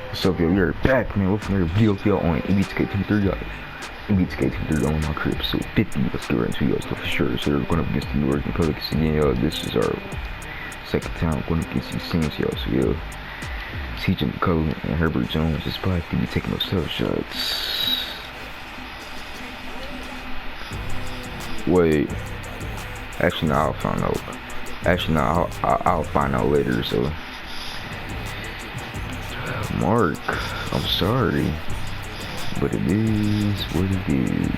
What's up, yo? We're back, man. Welcome to the video on MBTK23, MBTK23 on my career episode 50. Let's get right into it, stuff for sure. So we're going up against the New York Pelicans again, yo. This is our second time going up against these Saints, yo. So, yo, CJ McCollum and Herbert Jones is probably going to be taking those tough shots. Wait. Actually, no, I'll find out. Actually, no, I'll find out later, so. Mark, I'm sorry, but it is what it is.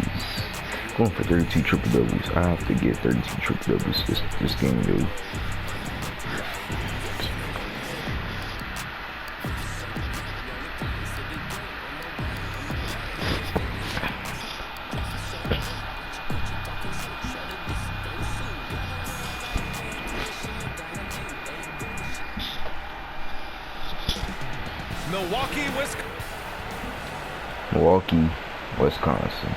Going for 32 triple doubles. I have to get 32 triple doubles this game, dude. Milwaukee, Wisconsin.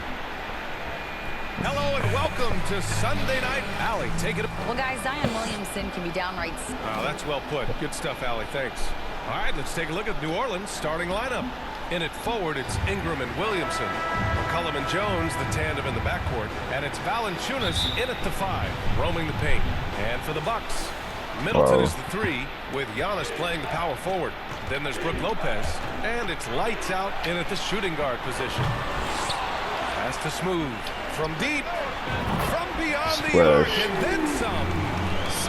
Hello and welcome to Sunday Night. Allie, take it. Well, guys, Zion Williamson can be downright. Oh, that's well put. Good stuff, Allie. Thanks. All right, let's take a look at New Orleans' starting lineup. In it forward, it's Ingram and Williamson. McCollum and Jones, the tandem in the backcourt. And it's Valanciunas in at the 5, roaming the paint. And for the Bucks, Middleton is the 3, with Giannis playing the power forward. Then there's Brook Lopez, and it's lights out in at the shooting guard position. Pass to Smooth, from deep, from beyond the arc, and then some.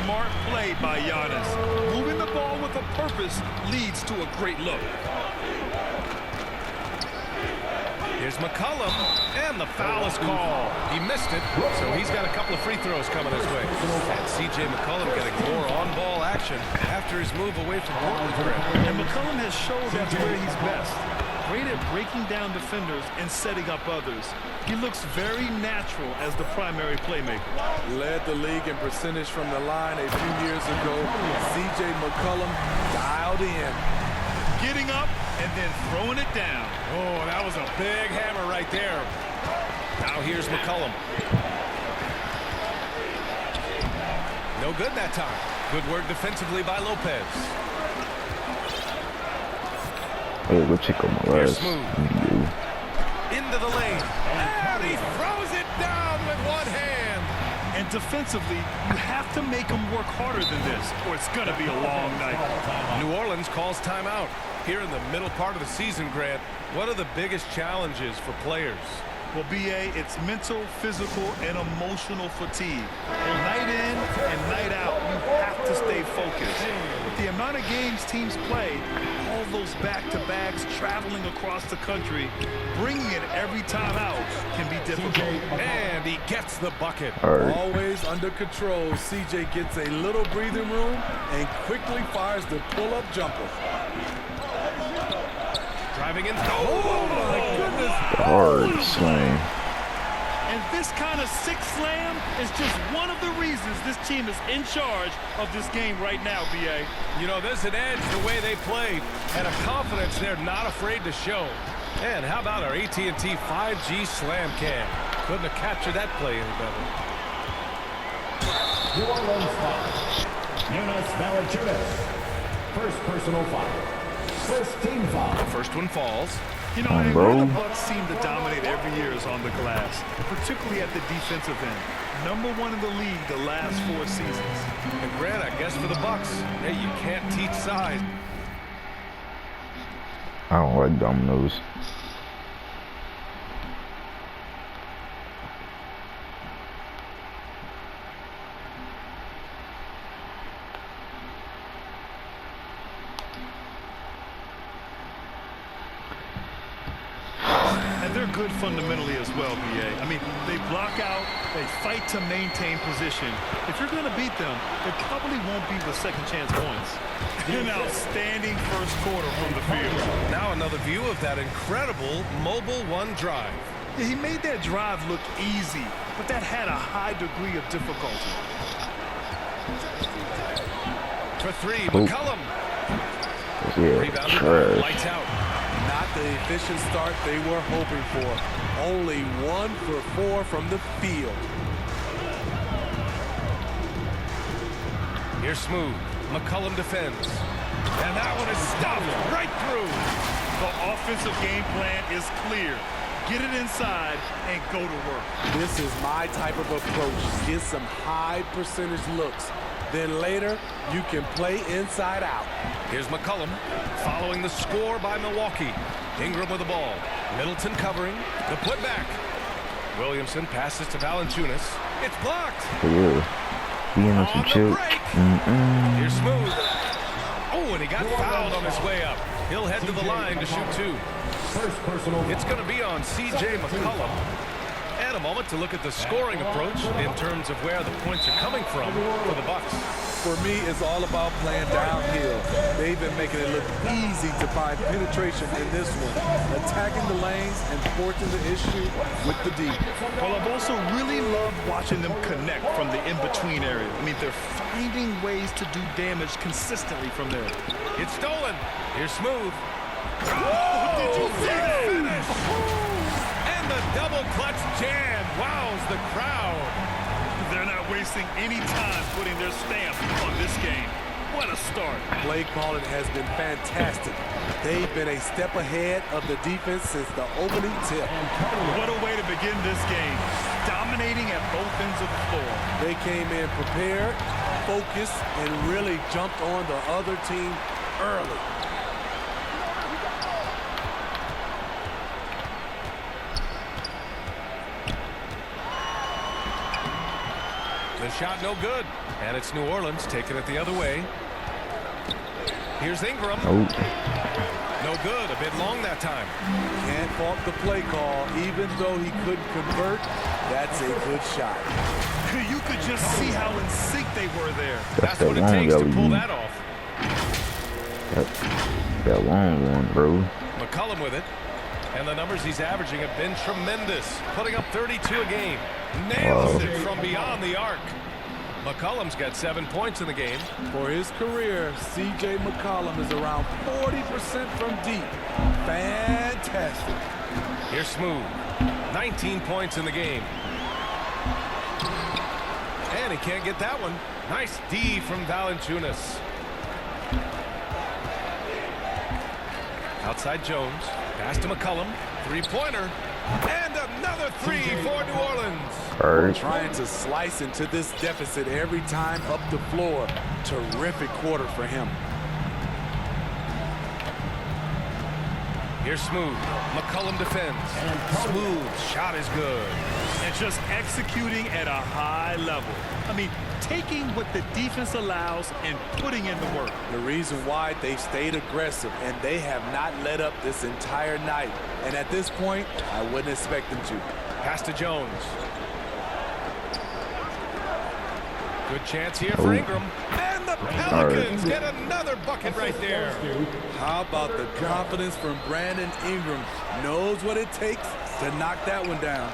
Smart play by Giannis. Moving the ball with a purpose leads to a great look. Here's McCollum, and the foul is called. He missed it, so he's got a couple of free throws coming his way. And C.J. McCollum getting more on-ball action after his move away from Portland. And McCollum has showed that's where he's best. Great at breaking down defenders and setting up others. He looks very natural as the primary playmaker. Led the league in percentage from the line a few years ago. C.J. McCollum dialed in. Getting up and then throwing it down. Oh, that was a big hammer right there. Now here's McCollum. No good that time. Good work defensively by Lopez. Hey, go check out my last video. Into the lane. And he throws it down with one hand. And defensively, you have to make them work harder than this, or it's going to be a long night. New Orleans calls timeout. Here in the middle part of the season, Grant, what are the biggest challenges for players? Well, B.A., it's mental, physical, and emotional fatigue. Night in and night out, you have to stay focused. With the amount of games teams play, all those back-to-backs, traveling across the country, bringing it every time out can be difficult. And he gets the bucket. Always under control, C.J. gets a little breathing room and quickly fires the pull-up jumper. Driving in. Oh, my goodness. Hard slam. And this kind of sick slam is just one of the reasons this team is in charge of this game right now, B.A. You know, there's an edge the way they played and a confidence they're not afraid to show. And how about our AT&T 5G slam cam? Couldn't have captured that play any better. New Orleans foul. Jonas Valanciunas. First personal foul. First team foul. First one falls. You know, and where the Bucks seem to dominate every year is on the glass, particularly at the defensive end. #1 in the league the last 4 seasons. And Grant, I guess for the Bucks, hey, you can't teach size. I don't like dominoes. They're good fundamentally as well, B.A. I mean, they block out, they fight to maintain position. If you're going to beat them, it probably won't be with second chance points. An outstanding first quarter from the field. Now another view of that incredible mobile one drive. Yeah, he made that drive look easy, but that had a high degree of difficulty. For 3, McCollum. Yeah, rebounded, lights out. Not the efficient start they were hoping for. Only 1 for 4 from the field. Here's Smooth. McCollum defends. And that one is stuffed right through. defensive game plan is clear. Get it inside and go to work. This is my type of approach. Get some high percentage looks. Then later, you can play inside out. Here's McCollum following the score by Milwaukee. Ingram with the ball. Middleton covering. The putback. Williamson passes to Valanciunas. It's blocked. Yeah. Being on some On the chill. break. Here's Smooth. Oh, and he got fouled on his way up. He'll head to the line to shoot two. First personal It's going to be on C.J. McCollum. And a moment to look at the scoring approach in terms of where the points are coming from for the Bucks. For me, it's all about playing downhill. They've been making it look easy to find penetration in this one, attacking the lanes and forcing the issue with the D. Well, I've also really loved watching them connect from the in-between area. I mean, they're finding ways to do damage consistently from there. It's stolen. Here's Smooth. Did you see that? Finish. And the double clutch jam wows the crowd. They're not wasting any time putting their stamp on this game. What a start. Play calling has been fantastic. They've been a step ahead of the defense since the opening tip. What a way to begin this game. Dominating at both ends of the floor. They came in prepared, focused, and really jumped on the other team early. The shot no good. And it's New Orleans taking it the other way. Here's Ingram. Oh. No good. A bit long that time. Can't fault the play call. Even though he couldn't convert, that's a good shot. You could just see how in sync they were there. That's that what it long takes to alley-oop. pull that off. That long one, bro. McCollum with it. And the numbers he's averaging have been tremendous. Putting up 32 a game. Nails it from beyond the arc. McCollum's got 7 points in the game. For his career, C.J. McCollum is around 40% from deep. Fantastic. Here's Smooth. 19 points in the game. And he can't get that one. Nice D from Valanciunas. Outside Jones. Pass to McCollum. Three-pointer. And another three for New Orleans. Alright. Trying to slice into this deficit every time up the floor. Terrific quarter for him. Here's Smooth. McCollum defends. Smooth. Shot is good. And just executing at a high level. I mean, taking what the defense allows and putting in the work. The reason why they've stayed aggressive and they have not let up this entire night. And at this point, I wouldn't expect them to. Pass to Jones. Good chance here for Ingram. And the Pelicans get another bucket right there. How about the confidence from Brandon Ingram? Knows what it takes to knock that one down.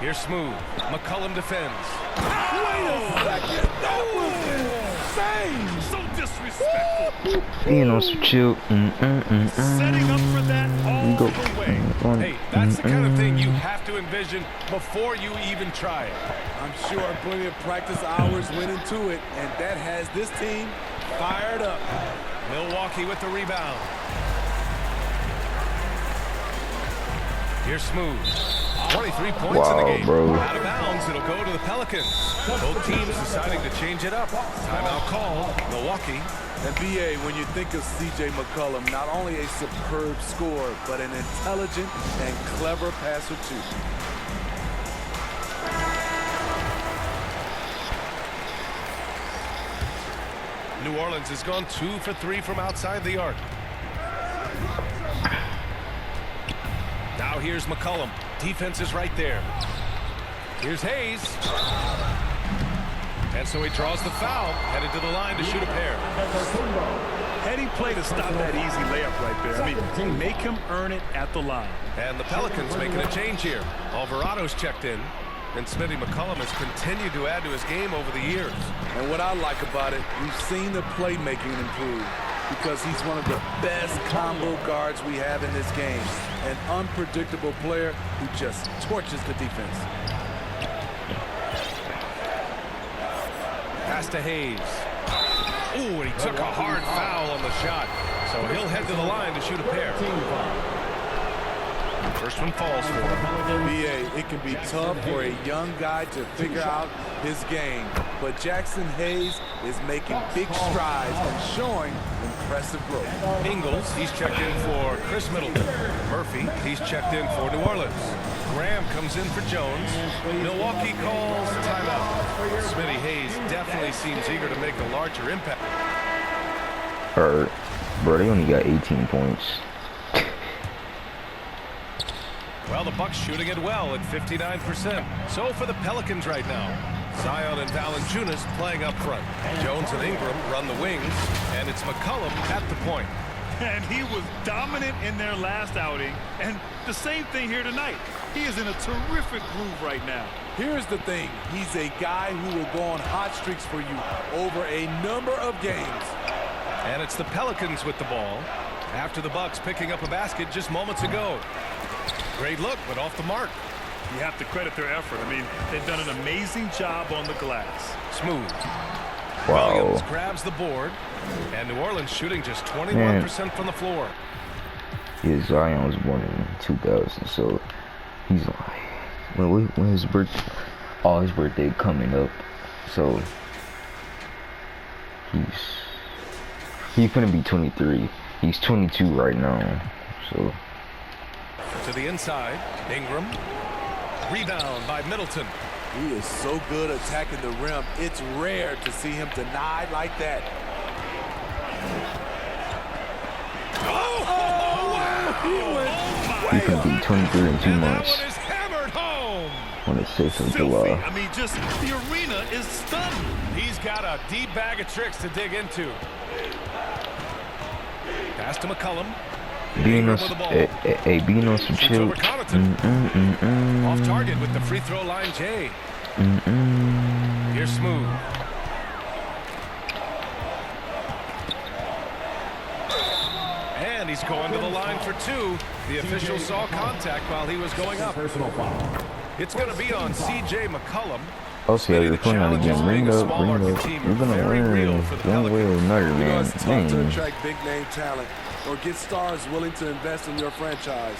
Here's Smooth. McCollum defends. Wait a second. That was insane. So disrespectful. Being on some chill. Setting up for that all Go. the way. Hey, that's the kind of thing you have to envision before you even try it. I'm sure plenty of practice hours went into it, and that has this team fired up. Milwaukee with the rebound. Here's Smooth. 23 points in the Wow, game. bro. Out of bounds, it'll go to the Pelicans. Both teams deciding to change it up. Timeout call, Milwaukee. And BA, when you think of C.J. McCollum, not only a superb scorer, but an intelligent and clever passer too. New Orleans has gone 2 for 3 from outside the arc. Now here's McCollum. Defense is right there. Here's Hayes. And so he draws the foul, headed to the line to shoot a pair. Heady play to stop that easy layup right there. I mean, make him earn it at the line. And the Pelicans making a change here. Alvarado's checked in. And Smitty McCollum has continued to add to his game over the years. And what I like about it, we've seen the playmaking improve because he's one of the best combo guards we have in this game. An unpredictable player who just torches the defense. Pass to Hayes. Ooh, and he took a hard foul on the shot. So he'll head to the line to shoot a pair. First one falls for him. BA, it can be tough for a young guy to figure out his game, but Jackson Hayes is making big strides and showing impressive growth. Ingles, he's checked in for Chris Middleton. Murphy, he's checked in for New Orleans. Graham comes in for Jones. Milwaukee calls timeout. Smitty Hayes definitely seems eager to make a larger impact. Alright, bro, they only got 18 points. Well, the Bucks shooting it well at 59%. So for the Pelicans right now, Zion and Valanciunas playing up front. Jones and Ingram run the wings, and it's McCollum at the point. And he was dominant in their last outing, and the same thing here tonight. He is in a terrific groove right now. Here's the thing. He's a guy who will go on hot streaks for you over a number of games. And it's the Pelicans with the ball after the Bucks picking up a basket just moments ago. Great look, but off the mark. You have to credit their effort. I mean, they've done an amazing job on the glass. Smooth. Wow. Williams grabs the board, and New Orleans shooting just 21% from the floor. Yeah, Zion was born in 2000, so he's like, when his birthday, his birthday coming up, so he's gonna be 23. He's 22 right now, so. To the inside, Ingram. Rebound by Middleton. He is so good attacking the rim. It's rare to see him denied like that. He can be 23 in 2 months. That one is hammered home. On the 6th of Filthy. July. I mean, just the arena is stunned. He's got a deep bag of tricks to dig into. Pass to McCollum. Being on, being on some Shoots chill. over Connaughton. Off target with the free throw line, Jay. Here's Smooth. And he's going to the line for 2. The official saw contact while he was going up. Personal foul. It's going to be on C.J. McCollum. Okay, we're playing on again. Bring it up. We're gonna win one way or another, man. It's tough to attract big name talent or get stars willing to invest in your franchise.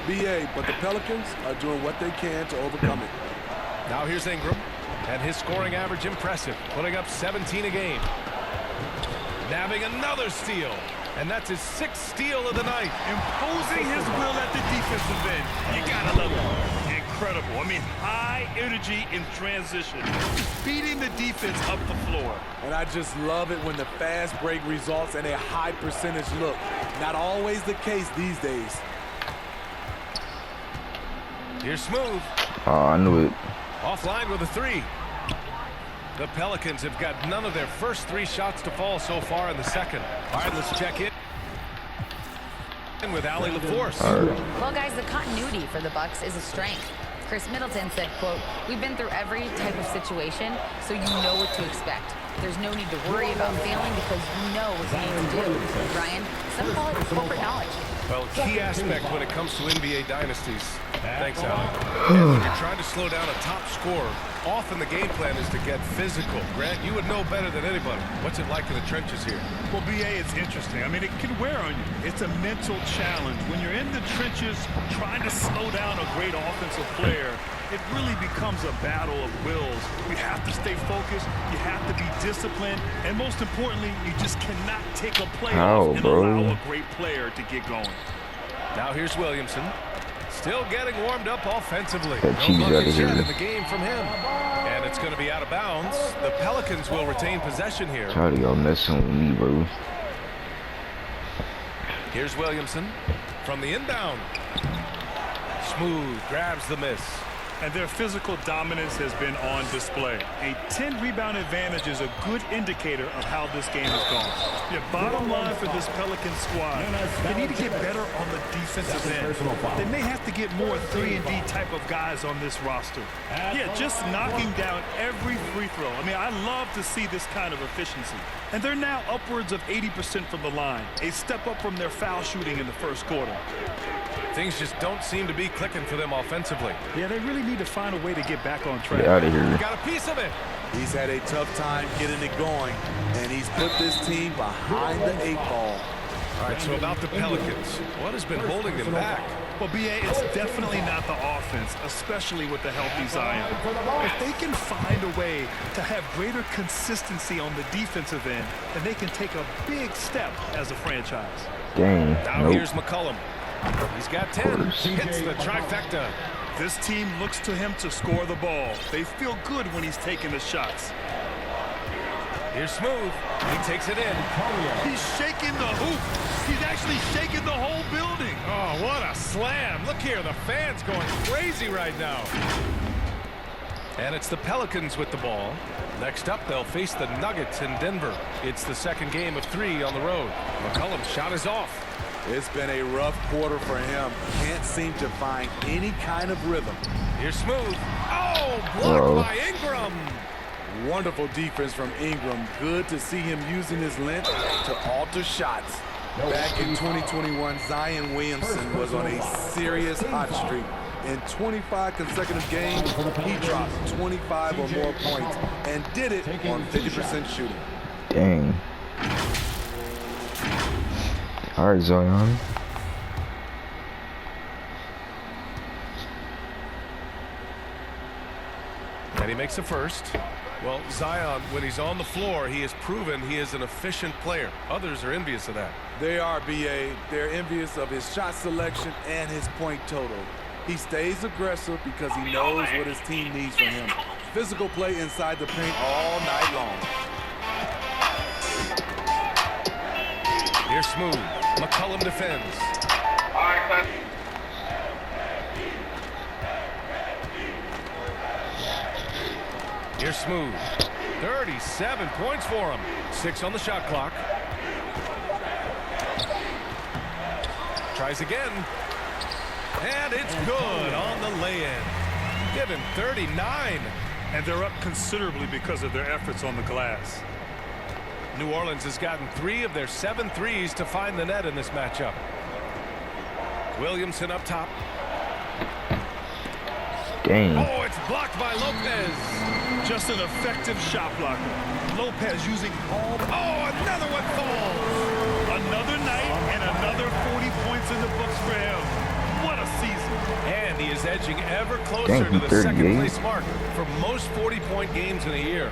BA, but the Pelicans are doing what they can to overcome it. Now here's Ingram, and his scoring average impressive, putting up 17 a game. Nabbing another steal, and that's his 6th steal of the night. Imposing his will at the defensive end. You gotta love it. Incredible. I mean, high energy in transition. Beating the defense up the floor. And I just love it when the fast break results in a high percentage look. Not always the case these days. Here's Smooth. Oh, I knew it. Offline with a 3. The Pelicans have got none of their first 3 shots to fall so far in the second. All right, let's check in with Allie LaForce. Well, guys, the continuity for the Bucks is a strength. Chris Middleton said, quote, "We've been through every type of situation, so you know what to expect. There's no need to worry about failing because you know what you need to do." Ryan, some call it corporate knowledge. Well, key aspect when it comes to NBA dynasties. Thanks, Allie. And when you're trying to slow down a top scorer, often the game plan is to get physical. Grant, you would know better than anybody. What's it like in the trenches here? Well, BA, it's interesting. I mean, it can wear on you. It's a mental challenge. When you're in the trenches trying to slow down a great offensive player, it really becomes a battle of wills. You have to stay focused. You have to be disciplined. And most importantly, you just cannot take a play off and allow a great player to get going. Now here's Williamson. Still getting warmed up offensively. That cheese No out of buckets here. yet in the game from him. And it's going to be out of bounds. The Pelicans will retain possession here. How do y'all messing with me, bro? Here's Williamson from the inbound. Smooth grabs the miss. And their physical dominance has been on display. A 10-rebound advantage is a good indicator of how this game has gone. Yeah, bottom line for this Pelican squad, they need to get better on the defensive end. They may have to get more 3-and-D type of guys on this roster. Yeah, just knocking down every free throw. I mean, I love to see this kind of efficiency. And they're now upwards of 80% from the line, a step up from their foul shooting in the first quarter. Things just don't seem to be clicking for them offensively. Yeah, they really need to find a way to get back on track. Get out of here. Got a piece of it. He's had a tough time getting it going, and he's put this team behind the 8 ball. All right, so about the Pelicans, what has been holding them back? Well, B.A., it's definitely not the offense, especially with the healthy Zion. If they can find a way to have greater consistency on the defensive end, then they can take a big step as a franchise. Dang. Now Nope. here's McCollum. He's got 10. Hits the trifecta. This team looks to him to score the ball. They feel good when he's taking the shots. Here's Smooth. He takes it in. He's shaking the hoop. He's actually shaking the whole building. Oh, what a slam. Look here, the fans going crazy right now. And it's the Pelicans with the ball. Next up, they'll face the Nuggets in Denver. It's the second game of 3 on the road. McCollum's shot is off. It's been a rough quarter for him. Can't seem to find any kind of rhythm. Here's Smooth. Oh, blocked by Ingram. Wonderful defense from Ingram. Good to see him using his length to alter shots. Back in 2021, Zion Williamson was on a serious hot streak. In 25 consecutive games, he dropped 25 or more points and did it on 50% shooting. Dang. All right, Zion. And he makes the first. Well, Zion, when he's on the floor, he has proven he is an efficient player. Others are envious of that. They are, B.A. They're envious of his shot selection and his point total. He stays aggressive because he knows what his team needs from him. Physical play inside the paint all night long. Here's Smooth. McCollum defends. Here's Smooth. 37 points for him. 6 on the shot clock. Tries again. And it's good on the lay-in. Give him 39. And they're up considerably because of their efforts on the glass. New Orleans has gotten 3 of their 7 threes to find the net in this matchup. Williamson up top. Dang. Oh, it's blocked by Lopez. Just an effective shot blocker. Lopez using all... Oh, another one falls. Another night and another 40 points in the books for him. What a season. And he is edging ever closer Dang, to the 38. second place mark for most 40-point games in a year.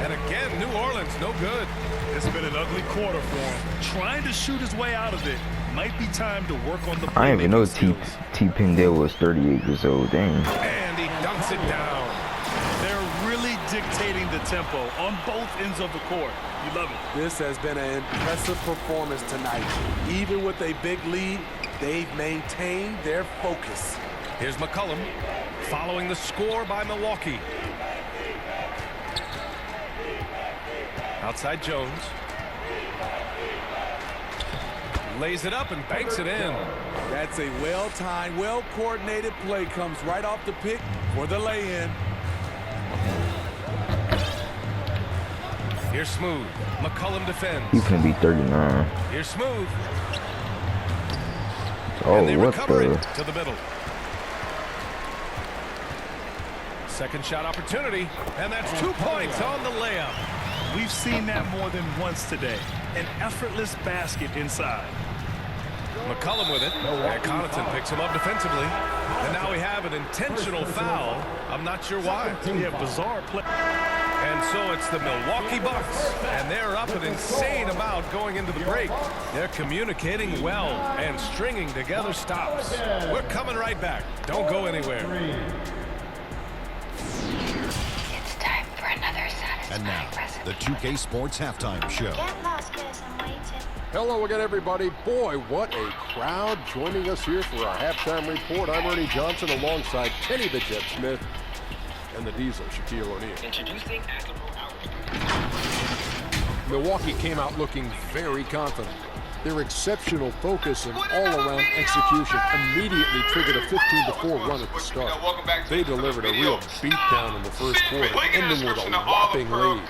And again, New Orleans, no good. It's been an ugly quarter for him. Trying to shoot his way out of it. Might be time to work on the I didn't even know skills. T. Pendale was 38 years old. Dang. And he dunks it down. They're really dictating the tempo on both ends of the court. You love it. This has been an impressive performance tonight. Even with a big lead, they've maintained their focus. Here's McCollum following the score by Milwaukee. Outside Jones. Lays it up and banks it in. That's a well-timed, well-coordinated play. Comes right off the pick for the lay-in. Here's Smooth. McCollum defends. He's gonna be 39. Here's Smooth. Oh, And they what recover the? it to the middle. Second shot opportunity. And that's 2 points on the layup. We've seen that more than once today. An effortless basket inside. McCollum with it. And Connaughton picks him up defensively. And now we have an intentional foul. I'm not sure why. Yeah, bizarre play. And so it's the Milwaukee Bucks. And they're up an insane amount going into the break. They're communicating well and stringing together stops. We're coming right back. Don't go anywhere. It's time for another satisfying And now, recipe. the 2K Sports Halftime Show. Get lost, guys. I'm waiting. Hello again, everybody. Boy, what a crowd joining us here for our halftime report. I'm Ernie Johnson alongside Kenny the Jet Smith and the Diesel, Shaquille O'Neal. Introducing Admiral Milwaukee came out looking very confident. Their exceptional focus and all-around execution immediately triggered a 15-4 run at the start. They delivered a real beatdown in the first quarter, ending with a whopping lead.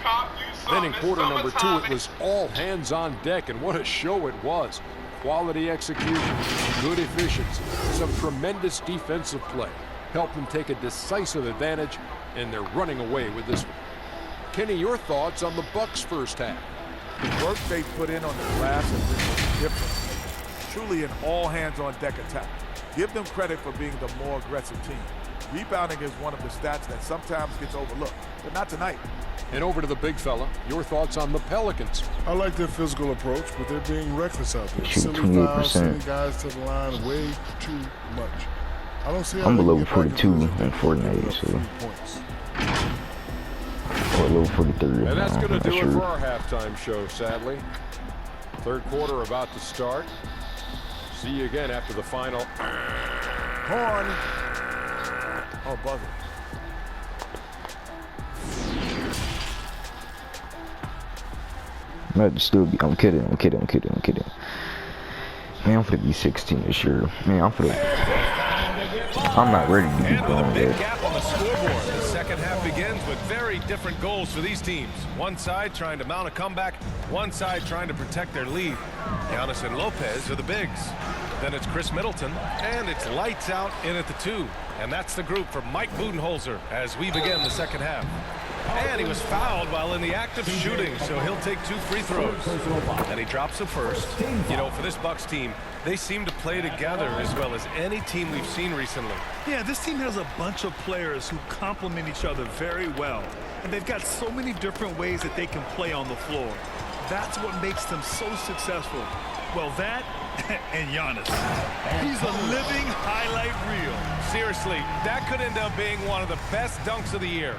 Then in quarter number 2, it was all hands on deck, and what a show it was. Quality execution, good efficiency, some tremendous defensive play helped them take a decisive advantage and they're running away with this one. Kenny, your thoughts on the Bucks' first half? The work they put in on the glass has been different. Truly an all-hands-on-deck attack. Give them credit for being the more aggressive team. Rebounding is one of the stats that sometimes gets overlooked, but not tonight. And over to the big fella, your thoughts on the Pelicans? I like their physical approach, but they're being reckless out there. Shoot Silly fouls, 28%. sending guys to the line way too much. I don't see how I'm they below can get back 42 into this on if they keep Fortnite, giving up so. 3 points. Or low 43. And that's going to I'm do not it sure. for our halftime show, sadly. Third quarter about to start. See you again after the final. Horn. Oh, buzzer. Might still be. I'm kidding. Man, I'm gonna be 16 this year. Man, I'm not ready to be And with a grown big yet. gap on the scoreboard, the second half begins with very different goals for these teams. One side trying to mount a comeback, one side trying to protect their lead. Giannis and Lopez are the bigs. Then it's Chris Middleton, and it's lights out in at the 2. And that's the group for Mike Budenholzer as we begin the second half. And he was fouled while in the act of shooting, so he'll take 2 free throws. And he drops the first. You know, for this Bucks team, they seem to play together as well as any team we've seen recently. Yeah, this team has a bunch of players who complement each other very well. And they've got so many different ways that they can play on the floor. That's what makes them so successful. Well, that and Giannis. He's a living highlight reel. Seriously, that could end up being one of the best dunks of the year.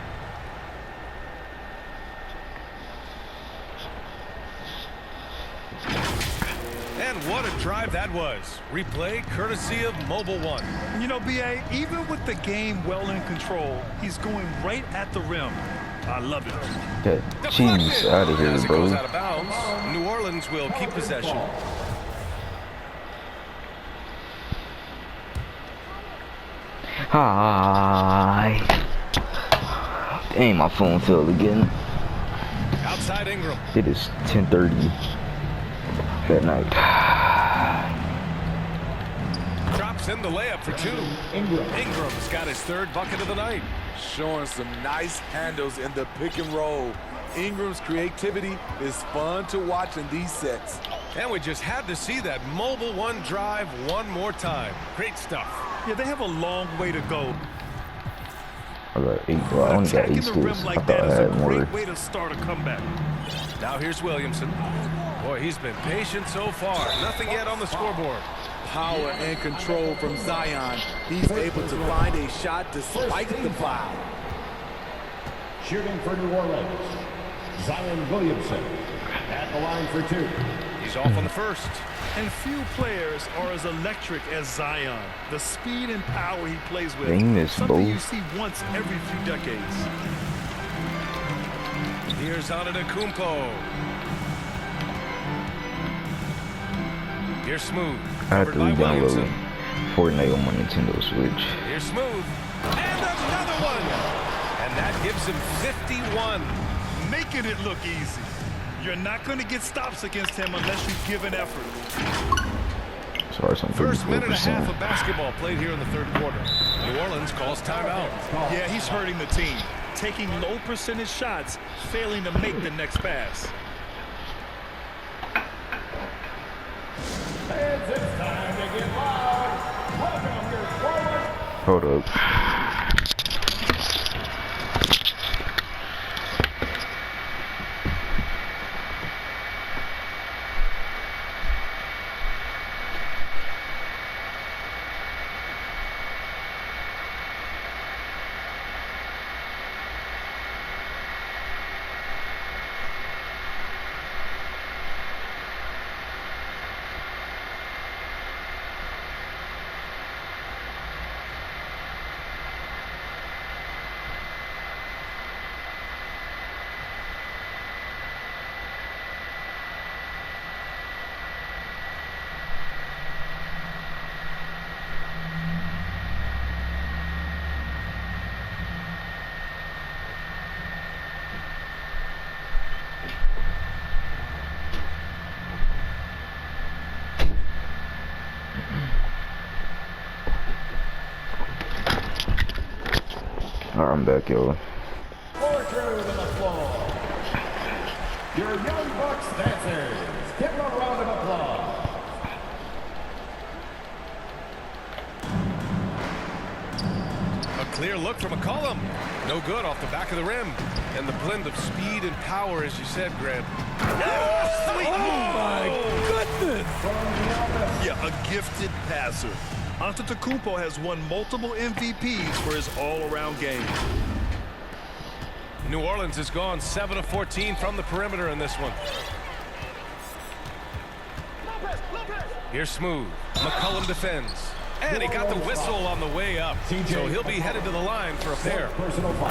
And what a drive that was. Replay courtesy of Mobile One. You know, B.A., even with the game well in control, he's going right at the rim. I love it. That cheese out of here, As it goes out bro. of bounds, New Orleans will keep possession. Hi. Dang, my phone fell again. Outside Ingram. It is 10:30 that night. Drops in the layup for 2. Ingram's got his 3rd bucket of the night. Showing some nice handles in the pick and roll. Ingram's creativity is fun to watch in these sets. And we just had to see that Mobile One drive one more time. Great stuff. Yeah, they have a long way to go. I got 8, bro. I only got 8 Attacking the rim sticks. I like thought that I is a had more. great way to start a comeback. Now here's Williamson. Boy, he's been patient so far. Nothing yet on the scoreboard. Power and control from Zion. He's able to find a shot despite the foul. Shooting for New Orleans, Zion Williamson at the line for 2. He's off on the first. And few players are as electric as Zion. The speed and power he plays with, Dang this, something both. you see once every few decades. Here's Antetokounmpo. Here's Smooth. I had to Covered by re-download Williamson. Fortnite on my Nintendo Switch. Here's Smooth. And another one. And that gives him 51. Making it look easy. You're not going to get stops against him unless you give an effort. Sorry, some First minute and a half 34%. of basketball played here in the 3rd quarter. New Orleans calls timeout. Yeah, he's hurting the team. Taking low percentage shots, failing to make the next pass. Fans, it's time to get loud. Welcome your forward. Hold up. Alright, I'm back, yo. Forward to the floor. Your Young Bucks dancers. Give them a round of applause. A clear look from McCollum. No good off the back of the rim. And the blend of speed and power, as you said, Grant. Sweet move. My goodness! Yeah, a gifted passer. Antetokounmpo has won multiple MVPs for his all-around game. New Orleans has gone 7 of 14 from the perimeter in this one. Here's Smooth. McCollum defends. And he got the whistle on the way up. So he'll be headed to the line for a pair.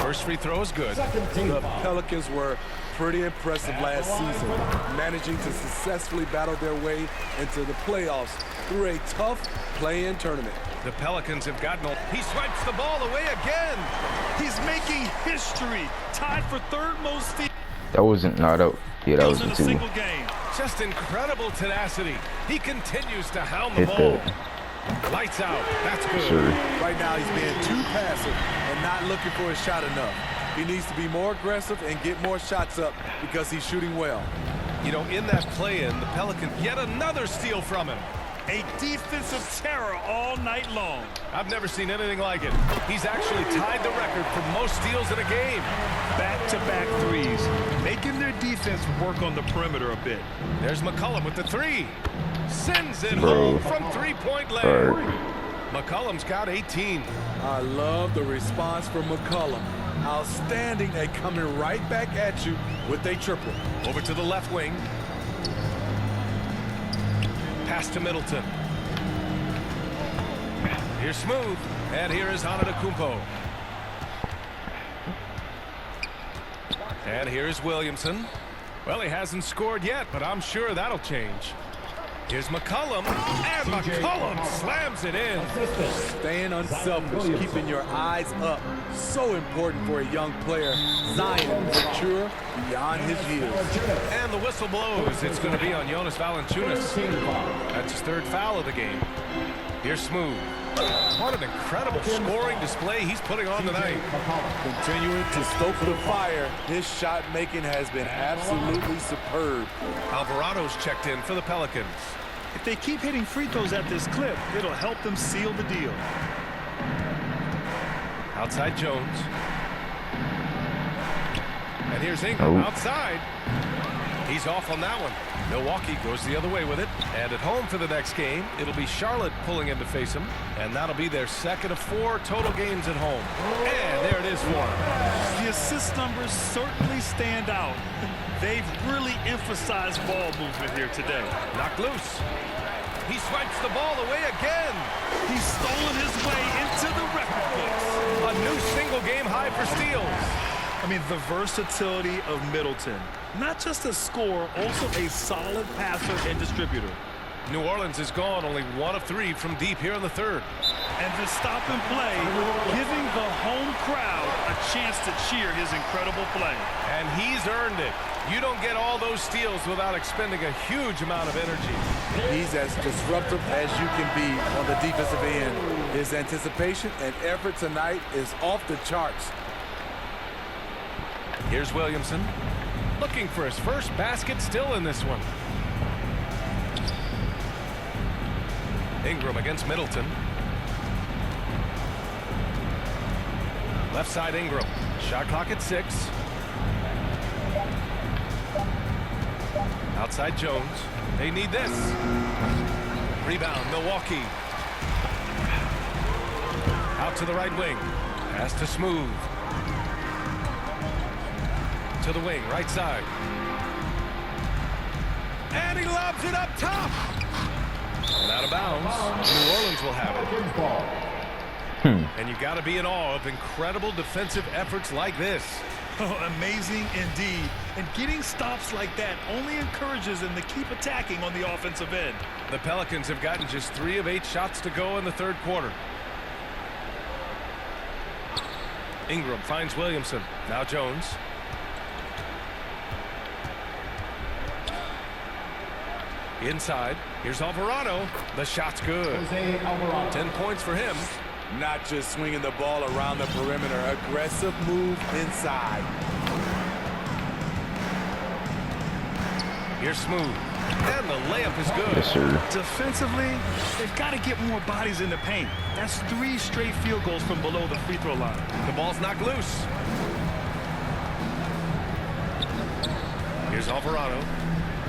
First free throw is good. The Pelicans were pretty impressive last season, managing to successfully battle their way into the playoffs through a tough play-in tournament. The Pelicans have gotten... He swipes the ball away again. He's making history. Tied for third most steals. That wasn't not out. Yeah, that was in a a two. single game. Just incredible tenacity. He continues to hound the Hit ball. that. Lights out. That's good. Sure. Right now, he's being too passive and not looking for his shot enough. He needs to be more aggressive and get more shots up because he's shooting well. You know, in that play-in, the Pelicans get another steal from him. A defensive terror all night long. I've never seen anything like it. He's actually tied the record for most steals in a game. Back-to-back threes, making their defense work on the perimeter a bit. There's McCollum with the three. Sends it Bro. home from three-point land. Alright. McCollum's got 18. I love the response from McCollum. Outstanding at coming right back at you with a triple. Over to the left wing. Pass to Middleton. Here's Smooth. And here is Antetokounmpo. And here's Williamson. Well, he hasn't scored yet, but I'm sure that'll change. Here's McCollum. And McCollum slams it in. Staying unselfish, keeping your eyes up. So important for a young player. Zion, mature beyond his years. And the whistle blows. It's going to be on Jonas Valanciunas. That's his third foul of the game. Here's Smooth. What an incredible scoring display he's putting on tonight. Continuing to stoke the fire, his shot making has been absolutely superb. Alvarado's checked in for the Pelicans. If they keep hitting free throws at this clip, it'll help them seal the deal. Outside Jones. And here's Ingram outside. He's off on that one. Milwaukee goes the other way with it. And at home for the next game, it'll be Charlotte pulling in to face him. And that'll be their second of 4 total games at home. And there it is for him. The assist numbers certainly stand out. They've really emphasized ball movement here today. Knocked loose. He swipes the ball away again. He's stolen his way into the record books. A new single-game high for steals. I mean, the versatility of Middleton. Not just a scorer, also a solid passer and distributor. New Orleans has gone only 1 of 3 from deep here in the third. And the stop and play, giving the home crowd a chance to cheer his incredible play. And he's earned it. You don't get all those steals without expending a huge amount of energy. He's as disruptive as you can be on the defensive end. His anticipation and effort tonight is off the charts. Here's Williamson. Looking for his first basket still in this one. Ingram against Middleton. Left side Ingram. Shot clock at 6. Outside Jones. They need this. Rebound Milwaukee. Out to the right wing. Pass to Smooth. To the wing, right side. And he lobs it up top. And out of bounds. New Orleans will have it. And you got to be in awe of incredible defensive efforts like this. Oh, amazing indeed. And getting stops like that only encourages them to keep attacking on the offensive end. The Pelicans have gotten just 3 of 8 shots to go in the third quarter. Ingram finds Williamson. Now Jones. Inside. Here's Alvarado. The shot's good. 10 points for him. Not just swinging the ball around the perimeter. Aggressive move inside. Here's Smooth. And the layup is good. Yes, sir. Defensively, they've got to get more bodies in the paint. That's 3 straight field goals from below the free throw line. The ball's knocked loose. Here's Alvarado.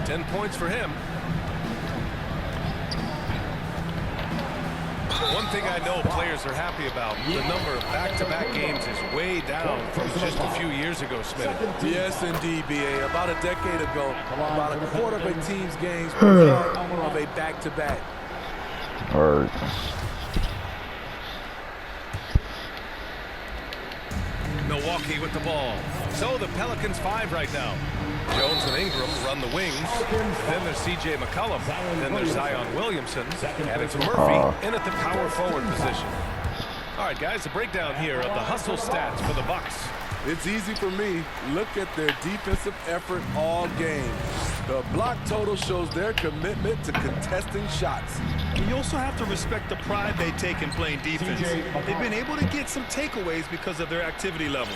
10 points for him. One thing I know players are happy about, the number of back-to-back games is way down from just a few years ago, Smith. Yes, indeed, B.A. About a decade ago, about a quarter of a team's games was of a back-to-back. All right. Milwaukee with the ball. So the Pelicans 5 right now. Jones and Ingram run the wings. Then there's C.J. McCollum. Then there's Zion Williamson. And it's Murphy in at the power forward position. All right, guys, a breakdown here of the hustle stats for the Bucks. It's easy for me. Look at their defensive effort all game. The block total shows their commitment to contesting shots. And you also have to respect the pride they take in playing defense. They've been able to get some takeaways because of their activity level.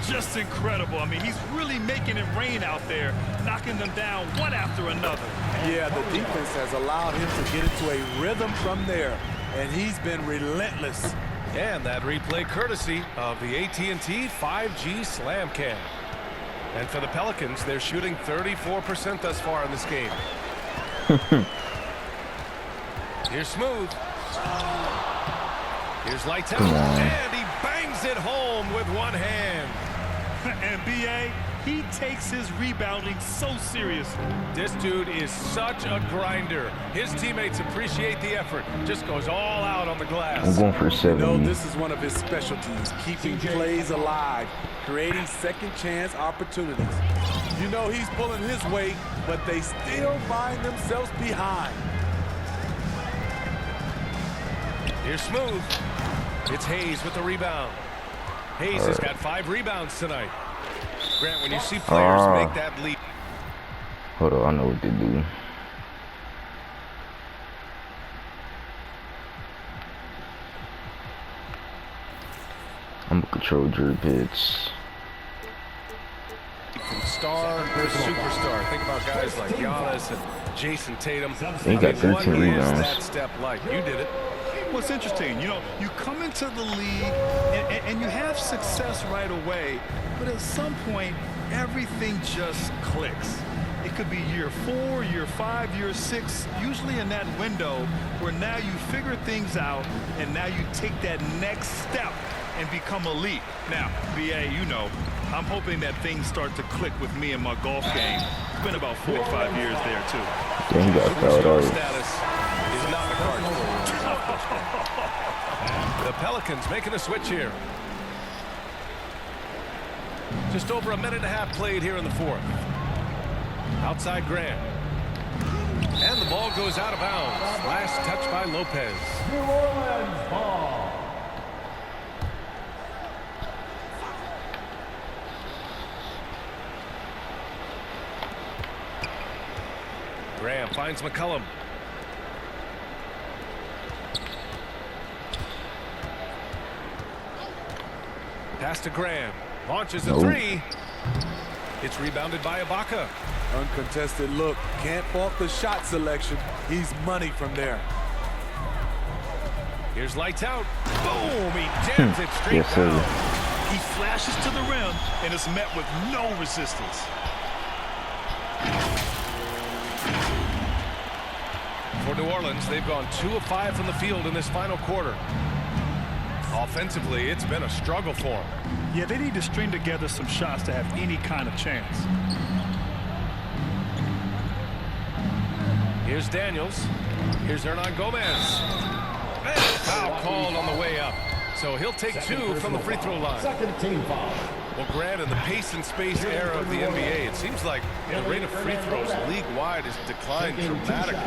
Just incredible. I mean, he's really making it rain out there, knocking them down one after another. Yeah, the defense has allowed him to get into a rhythm from there, and he's been relentless. And that replay courtesy of the AT&T 5G Slam Cam. And for the Pelicans, they're shooting 34% thus far in this game. Here's Smooth. Here's Lights Out. And he bangs it home with one hand. And B.A., he takes his rebounding so seriously. This dude is such a grinder. His teammates appreciate the effort. Just goes all out on the glass. I'm going for 70. You know, this is one of his specialties, keeping plays alive, creating second chance opportunities. You know he's pulling his weight, but they still find themselves behind. Here's Smooth. It's Hayes with the rebound. Hayes has got 5 rebounds tonight. Grant, when you see players make that leap. Hold on, I know what they do. I'm gonna control drip hits. From star to superstar. Think about guys like Giannis and Jason Tatum. He got 13 what rebounds. is that step like? You did it. What's interesting, you know, you come into the league and you have success right away, but at some point, everything just clicks. It could be year 4, year 5, year 6, usually in that window where now you figure things out and now you take that next step and become elite. Now, B.A., you know, I'm hoping that things start to click with me in my golf game. It's been about 4 or 5 years there, too. Then he got fouled out. Status is not the card for him. The Pelicans making a switch here. Just over a minute and a half played here in the 4th. Outside Grant. And the ball goes out of bounds. Last touch by Lopez. New Orleans ball. Graham finds McCollum. Pass to Graham. Launches a 3. It's rebounded by Ibaka. Uncontested look. Can't fault the shot selection. He's money from there. Here's Lights Out. Boom! He jams it straight Yes, sir. down. He flashes to the rim and is met with no resistance. For New Orleans, they've gone 2 of 5 from the field in this final quarter. Offensively, it's been a struggle for them. Yeah, they need to string together some shots to have any kind of chance. Here's Daniels. Here's Hernan Gomez. And foul called on the way up. So he'll take 2 from the free throw line. Second team foul. Well, Grant, in the pace and space era of the NBA, it seems like the rate of free throws league-wide has declined dramatically.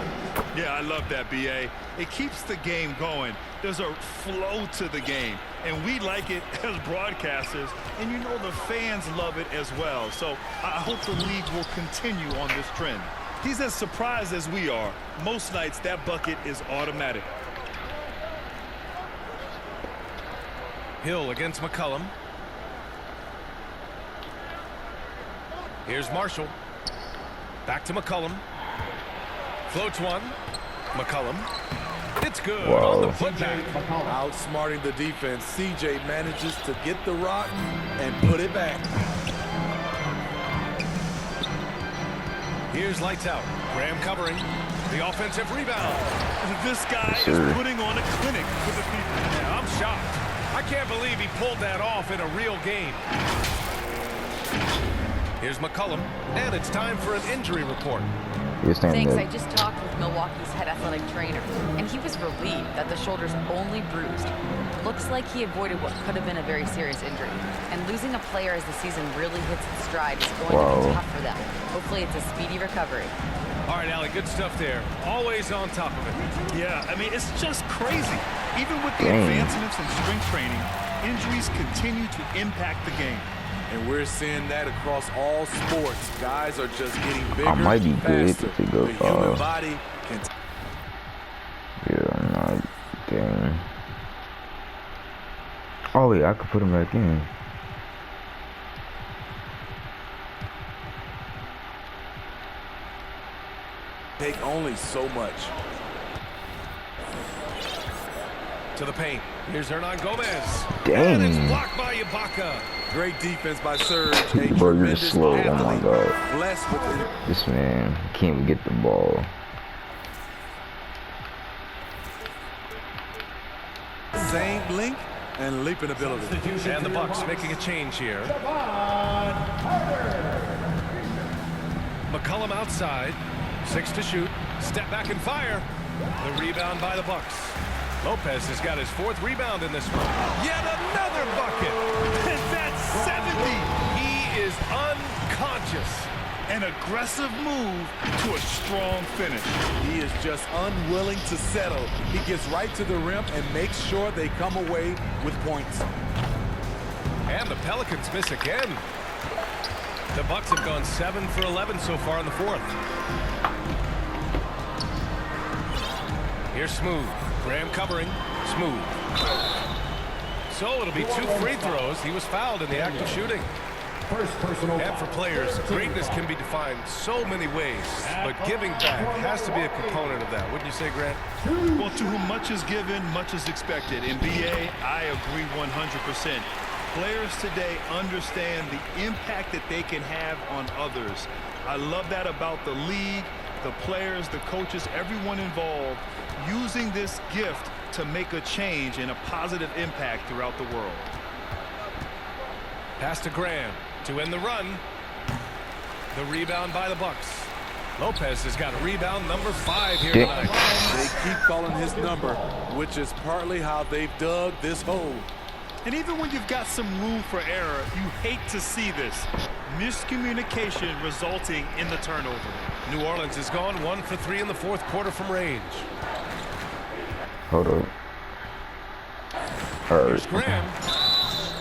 Yeah, I love that, B.A. It keeps the game going. There's a flow to the game, and we like it as broadcasters, and you know the fans love it as well. So I hope the league will continue on this trend. He's as surprised as we are. Most nights, that bucket is automatic. Hill against McCollum. Here's Marshall. Back to McCollum. Floats one. McCollum. It's good on the putback. Outsmarting the defense, CJ manages to get the rock and put it back. Here's lights out. Graham covering. The offensive rebound. This guy is putting on a clinic for the people. Yeah, I'm shocked. I can't believe he pulled that off in a real game. Here's McCollum, and it's time for an injury report. Thanks, I just talked with Milwaukee's head athletic trainer, and he was relieved that the shoulder's only bruised. Looks like he avoided what could have been a very serious injury. And losing a player as the season really hits its stride is going to be tough for them. Hopefully it's a speedy recovery. All right, Allie, good stuff there. Always on top of it. Yeah, I mean, it's just crazy. Even with the advancements in strength training, injuries continue to impact the game. And we're seeing that across all sports. Guys are just getting bigger. I might be good faster. to go. The human body can. Yeah, I'm not. Dang. Oh yeah, I could put him back in. Take only so much. To the paint. Here's Hernan Gomez. Dang. And it's blocked by Ibaka. Great defense by Serge. Bro, you're slow. Oh my god. Blessed with it. This man can't even get the ball. Same blink and leaping ability. And the Bucks making a change here. McCollum outside. 6 to shoot. Step back and fire. The rebound by the Bucks. Lopez has got his 4th rebound in this one. Yet another bucket. And that's 70. He is unconscious. An aggressive move to a strong finish. He is just unwilling to settle. He gets right to the rim and makes sure they come away with points. And the Pelicans miss again. The Bucks have gone 7 for 11 so far in the 4th. Here's Smooth. Graham covering. Smooth. So it'll be 2 free throws. He was fouled in the act of shooting. And for players, greatness can be defined so many ways, but giving back has to be a component of that. Wouldn't you say, Grant? Well, to whom much is given, much is expected. In BA, I agree 100%. Players today understand the impact that they can have on others. I love that about the league, the players, the coaches, everyone involved, using this gift to make a change and a positive impact throughout the world. Pass to Graham to end the run. The rebound by the Bucks. Lopez has got a rebound number 5 here tonight. They keep calling his number, which is partly how they've dug this hole. And even when you've got some room for error, you hate to see this. Miscommunication resulting in the turnover. New Orleans has gone 1 for 3 in the 4th quarter from range. Hold up. Here's Graham.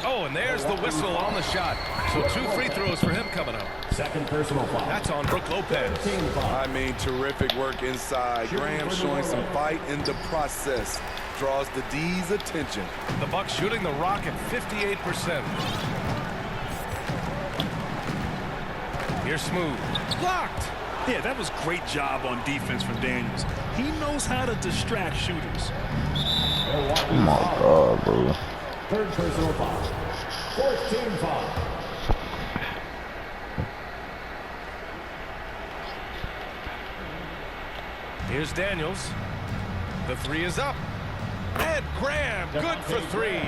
Oh, and there's the whistle on the shot. So 2 free throws for him coming up. Second personal foul. That's on Brook Lopez. I mean, terrific work inside. Graham showing some fight in the process. Draws the D's attention. The Bucks shooting the rock at 58%. Here's Smooth. Blocked. Yeah, that was great job on defense from Daniels. He knows how to distract shooters. Oh my god, bro. Third personal foul. 4th team foul. Here's Daniels. The 3 is up. And Graham, good for 3.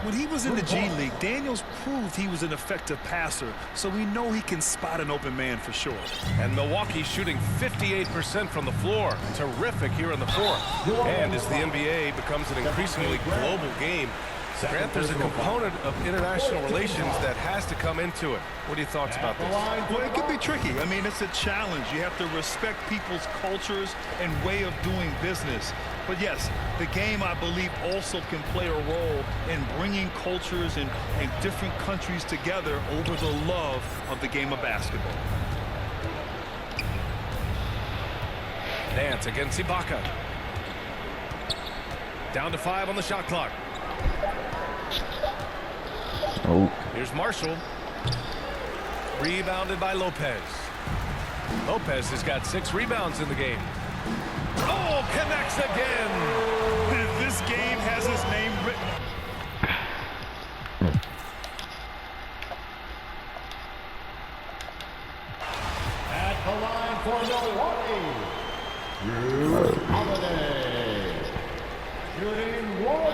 When he was in the G League, Daniels proved he was an effective passer, so we know he can spot an open man for sure. And Milwaukee shooting 58% from the floor. Terrific here in the 4th. And as the NBA becomes an increasingly global game, Grant, there's a component of international relations that has to come into it. What are your thoughts about this? Well, it can be tricky. I mean, it's a challenge. You have to respect people's cultures and way of doing business. But yes, the game, I believe, also can play a role in bringing cultures and different countries together over the love of the game of basketball. Nance against Ibaka. Down to 5 on the shot clock. Oh. Here's Marshall. Rebounded by Lopez. Lopez has got 6 rebounds in the game. Oh, connects again. This game has his name written. At the line for Milwaukee, Drew Holiday. Shooting 1.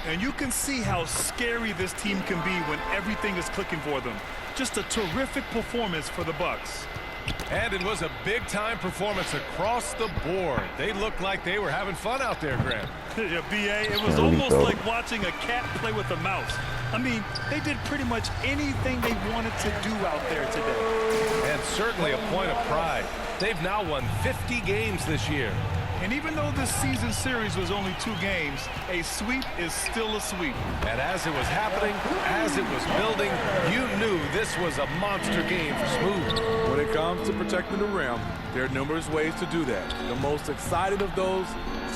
And you can see how scary this team can be when everything is clicking for them. Just a terrific performance for the Bucks. And it was a big-time performance across the board. They looked like they were having fun out there, Graham. Yeah, B.A., it was almost like watching a cat play with a mouse. I mean, they did pretty much anything they wanted to do out there today. And certainly a point of pride. They've now won 50 games this year. And even though this season series was only 2 games, a sweep is still a sweep. And as it was happening, as it was building, you knew this was a monster game for Smooth. When it comes to protecting the rim, there are numerous ways to do that. The most exciting of those,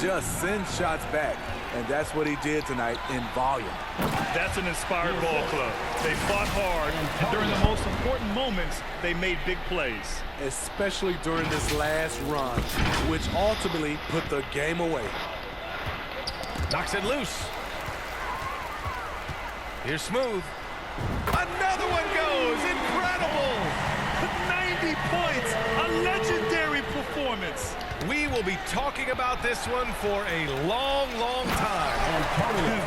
just send shots back. And that's what he did tonight in volume. That's an inspired ball club. They fought hard, and during the most important moments, they made big plays. Especially during this last run, which ultimately put the game away. Knocks it loose. Here's Smooth. Another one goes. Incredible. 90 points. A legendary performance. We will be talking about this one for a long, long time.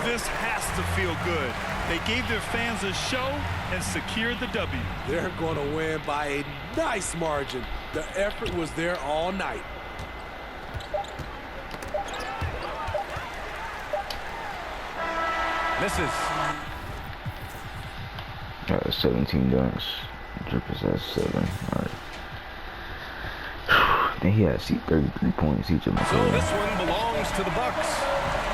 This has to feel good. They gave their fans a show and secured the W. They're going to win by a nice margin. The effort was there all night. Misses. 17 dunks. Drip is at 7. All right. Then he has 33 points each of them. So this one belongs to the Bucks,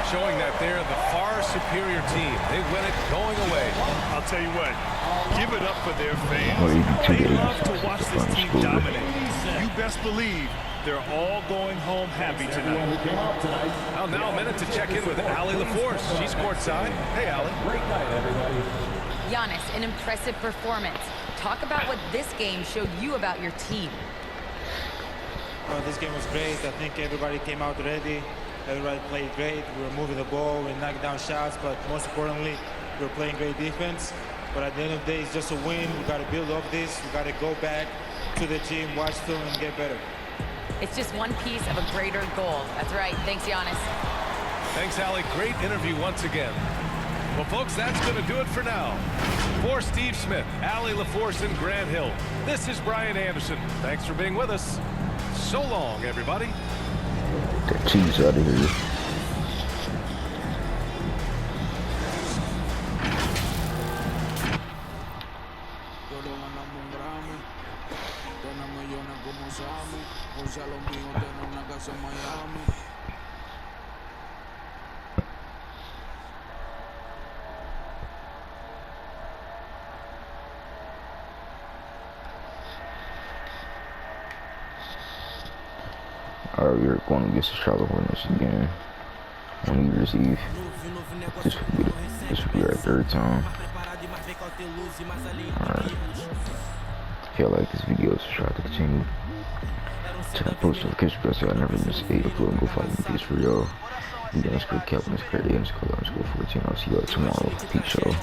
showing that they're the far superior team. They win it going away. I'll tell you what, give it up for their fans. They love to watch this team dominate. You best believe they're all going home happy tonight. Well, now a minute to check in with Allie LaForce. She's courtside. Hey, Allie. Great night, everybody. Giannis, an impressive performance. Talk about what this game showed you about your team. This game was great. I think everybody came out ready. Everybody played great. We were moving the ball. We knocked down shots. But most importantly, we were playing great defense. But at the end of the day, it's just a win. We got to build off this. We got to go back to the gym, watch film, and get better. It's just one piece of a greater goal. That's right. Thanks, Giannis. Thanks, Allie. Great interview once again. Well, folks, that's going to do it for now. For Steve Smith, Allie LaForce, and Grant Hill, this is Brian Anderson. Thanks for being with us. So long, everybody. Get that cheese out of here. Alright, we're going against the Charlotte Hornets again on New Year's Eve. This will be our 3rd time. Alright. If y'all like this video, subscribe to the channel. Check out post notification bell so y'all never miss a upload and go follow me. Peace for y'all. _Kelvin_A__14. I'll see y'all tomorrow. Peace, y'all.